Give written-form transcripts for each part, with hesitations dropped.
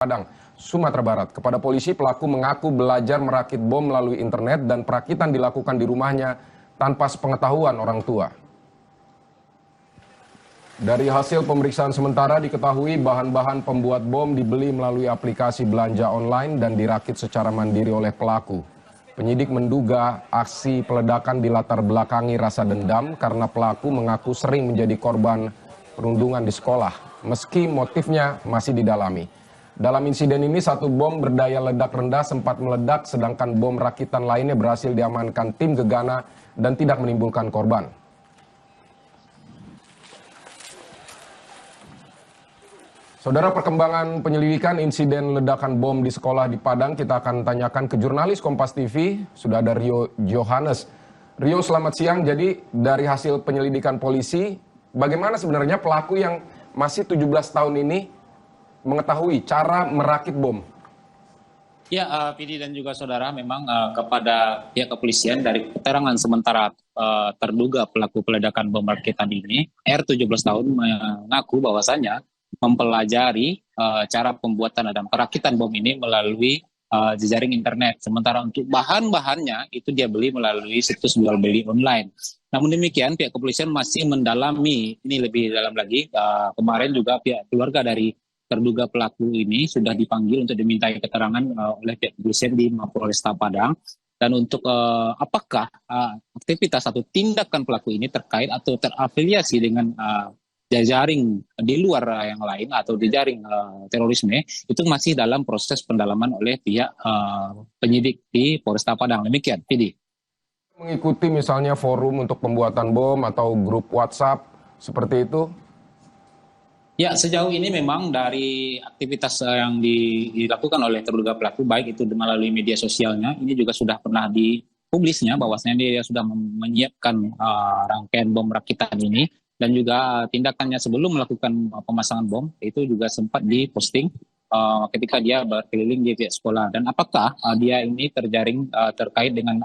Padang, Sumatera Barat. Kepada polisi, pelaku mengaku belajar merakit bom melalui internet dan perakitan dilakukan di rumahnya tanpa sepengetahuan orang tua. Dari hasil pemeriksaan sementara diketahui bahan-bahan pembuat bom dibeli melalui aplikasi belanja online dan dirakit secara mandiri oleh pelaku. Penyidik menduga aksi peledakan dilatar belakangi rasa dendam karena pelaku mengaku sering menjadi korban perundungan di sekolah, meski motifnya masih didalami. Dalam insiden ini, satu bom berdaya ledak rendah sempat meledak, sedangkan bom rakitan lainnya berhasil diamankan tim gegana dan tidak menimbulkan korban. Saudara, perkembangan penyelidikan insiden ledakan bom di sekolah di Padang kita akan tanyakan ke jurnalis Kompas TV, sudah ada Rio Johannes. Rio, selamat siang. Jadi dari hasil penyelidikan polisi, bagaimana sebenarnya pelaku yang masih 17 tahun ini mengetahui cara merakit bom? Ya, Pidi dan juga saudara, memang kepada pihak kepolisian dari keterangan sementara terduga pelaku peledakan bom rakitan ini, R 17 tahun mengaku bahwasanya mempelajari cara pembuatan dan perakitan bom ini melalui jejaring internet. Sementara untuk bahan-bahannya itu dia beli melalui situs jual beli online. Namun demikian, pihak kepolisian masih mendalami ini lebih dalam lagi. Kemarin juga pihak keluarga dari terduga pelaku ini sudah dipanggil untuk dimintai keterangan oleh pihak kepolisian di Mapolresta Padang. Dan untuk apakah aktivitas atau tindakan pelaku ini terkait atau terafiliasi dengan jaring di luar yang lain atau jejaring terorisme, itu masih dalam proses pendalaman oleh pihak penyidik di Polresta Padang. Demikian, Pidi. Mengikuti misalnya forum untuk pembuatan bom atau grup WhatsApp seperti itu? Ya, sejauh ini memang dari aktivitas yang dilakukan oleh terduga pelaku, baik itu melalui media sosialnya, ini juga sudah pernah dipublisnya bahwasanya dia sudah menyiapkan rangkaian bom rakitan ini, dan juga tindakannya sebelum melakukan pemasangan bom, itu juga sempat diposting ketika dia berkeliling di pihak sekolah. Dan apakah dia ini terjaring terkait dengan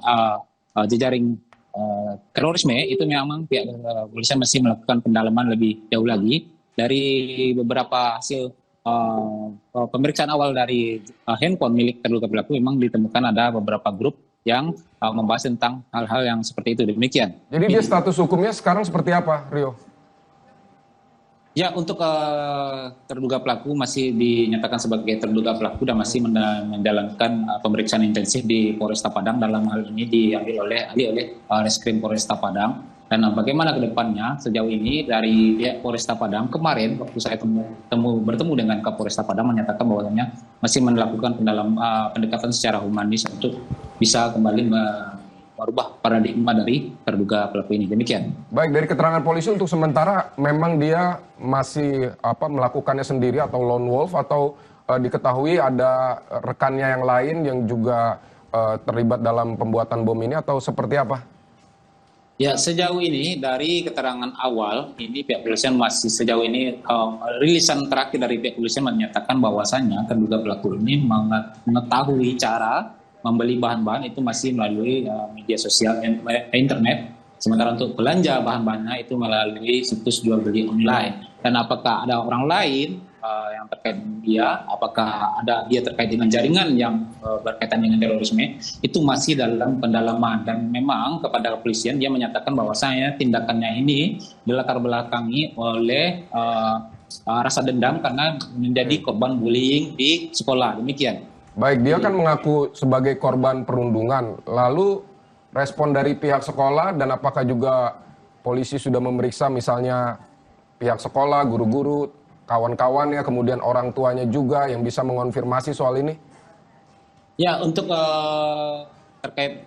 jejaring terorisme, itu memang pihak kepolisian masih melakukan pendalaman lebih jauh lagi. Dari beberapa hasil pemeriksaan awal dari handphone milik terduga pelaku, memang ditemukan ada beberapa grup yang membahas tentang hal-hal yang seperti itu. Demikian. Jadi dia status hukumnya sekarang seperti apa, Rio? Ya, untuk terduga pelaku masih dinyatakan sebagai terduga pelaku dan masih menjalankan pemeriksaan intensif di Polresta Padang. Dalam hal ini diambil oleh Reskrim Polresta Padang. Dan bagaimana ke depannya, sejauh ini dari pihak Polresta Padang kemarin waktu saya bertemu dengan Kapolresta Padang menyatakan bahwasanya masih melakukan pendekatan secara humanis untuk bisa kembali merubah paradigma dari terduga pelaku ini. Demikian. Baik, dari keterangan polisi untuk sementara memang dia masih melakukannya sendiri atau lone wolf, atau diketahui ada rekannya yang lain yang juga terlibat dalam pembuatan bom ini, atau seperti apa? Ya, sejauh ini dari keterangan awal ini pihak kepolisian masih sejauh ini rilisan terakhir dari pihak kepolisian menyatakan bahwasannya terduga pelaku ini mengetahui cara membeli bahan-bahan itu masih melalui media sosial internet. Sementara untuk belanja bahan-bahannya itu melalui situs jual beli online. Dan apakah ada orang lain yang terkait dengan dia, apakah ada dia terkait dengan jaringan yang berkaitan dengan terorisme, itu masih dalam pendalaman. Dan memang kepada kepolisian dia menyatakan bahwasanya tindakannya ini dilatar belakangi oleh rasa dendam karena menjadi korban bullying di sekolah. Demikian. Baik, dia kan mengaku sebagai korban perundungan. Lalu respon dari pihak sekolah, dan apakah juga polisi sudah memeriksa misalnya pihak sekolah, guru-guru, kawan-kawannya, kemudian orang tuanya juga yang bisa mengonfirmasi soal ini? Ya, untuk terkait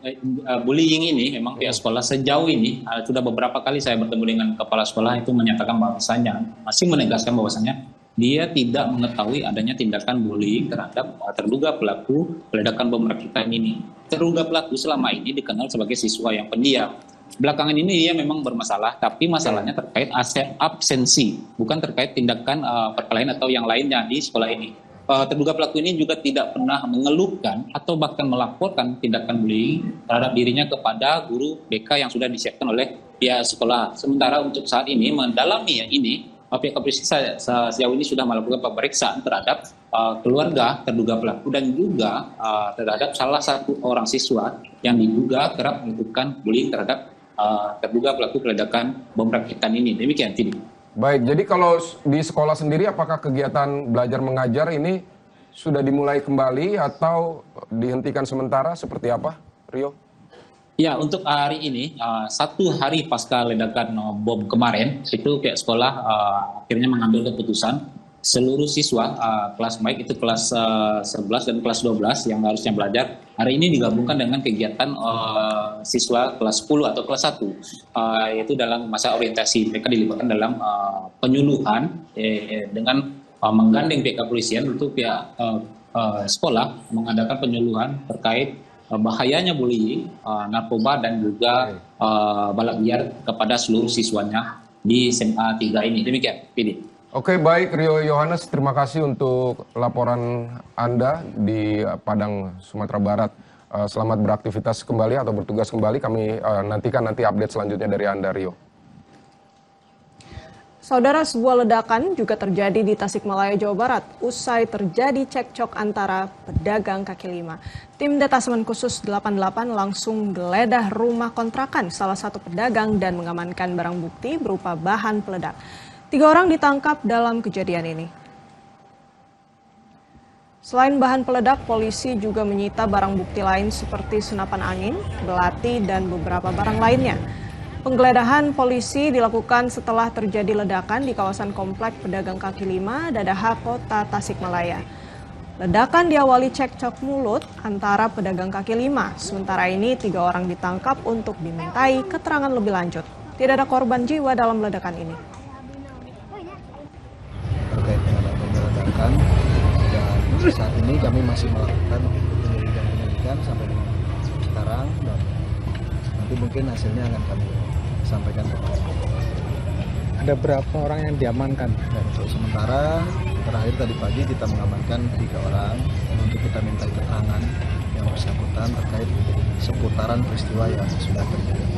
bullying ini, memang pihak sekolah sejauh ini sudah beberapa kali saya bertemu dengan kepala sekolah itu menyatakan bahwasanya, masih menegaskan bahwasanya dia tidak mengetahui adanya tindakan bullying terhadap terduga pelaku peledakan bom rakitan ini. Terduga pelaku selama ini dikenal sebagai siswa yang pendiam. Belakangan ini dia memang bermasalah, tapi masalahnya terkait absensi, bukan terkait tindakan perkelahian atau yang lainnya di sekolah ini. Terduga pelaku ini juga tidak pernah mengeluhkan atau bahkan melaporkan tindakan bullying terhadap dirinya kepada guru BK yang sudah disiapkan oleh pihak sekolah. Sementara untuk saat ini mendalami ini, pihak kepolisian sejauh ini sudah melakukan pemeriksaan terhadap keluarga terduga pelaku dan juga terhadap salah satu orang siswa yang diduga kerap melakukan bullying terhadap terduga pelaku peledakan bom rakitan ini. Demikian, Tidi. Baik, jadi kalau di sekolah sendiri apakah kegiatan belajar mengajar ini sudah dimulai kembali atau dihentikan sementara seperti apa, Rio? Ya, untuk hari ini, 1 hari pasca ledakan bom kemarin, itu pihak sekolah akhirnya mengambil keputusan seluruh siswa kelas baik itu kelas 11 dan kelas 12 yang harusnya belajar, hari ini digabungkan dengan kegiatan siswa kelas 10 atau kelas 1, yaitu dalam masa orientasi. Mereka dilibatkan dalam penyuluhan dengan menggandeng pihak kepolisian untuk pihak sekolah mengadakan penyuluhan terkait bahayanya bullying, narkoba dan juga balap liar kepada seluruh siswanya di SMA 3 ini. Demikian, Pidi. Oke, baik Rio Yohanes, terima kasih untuk laporan Anda di Padang, Sumatera Barat. Selamat beraktivitas kembali atau bertugas kembali. Kami nantikan nanti update selanjutnya dari Anda, Rio. Saudara, sebuah ledakan juga terjadi di Tasikmalaya, Jawa Barat. Usai terjadi cekcok antara pedagang kaki lima. Tim Detasemen Khusus 88 langsung geledah rumah kontrakan salah satu pedagang dan mengamankan barang bukti berupa bahan peledak. 3 orang ditangkap dalam kejadian ini. Selain bahan peledak, polisi juga menyita barang bukti lain seperti senapan angin, belati, dan beberapa barang lainnya. Penggeledahan polisi dilakukan setelah terjadi ledakan di kawasan komplek pedagang kaki lima, Dadaha, Kota Tasikmalaya. Ledakan diawali cekcok mulut antara pedagang kaki lima. Sementara ini 3 orang ditangkap untuk dimintai keterangan lebih lanjut. Tidak ada korban jiwa dalam ledakan ini. Terkait dengan adanya ledakan, dan saat ini kami masih melakukan penyelidikan sampai dengan sekarang, dan nanti mungkin hasilnya akan kami sampaikan kepada. Ada berapa orang yang diamankan? Dan untuk sementara terakhir tadi pagi kita mengamankan 3 orang untuk kita minta keterangan yang bersangkutan terkait seputaran peristiwa yang sudah terjadi.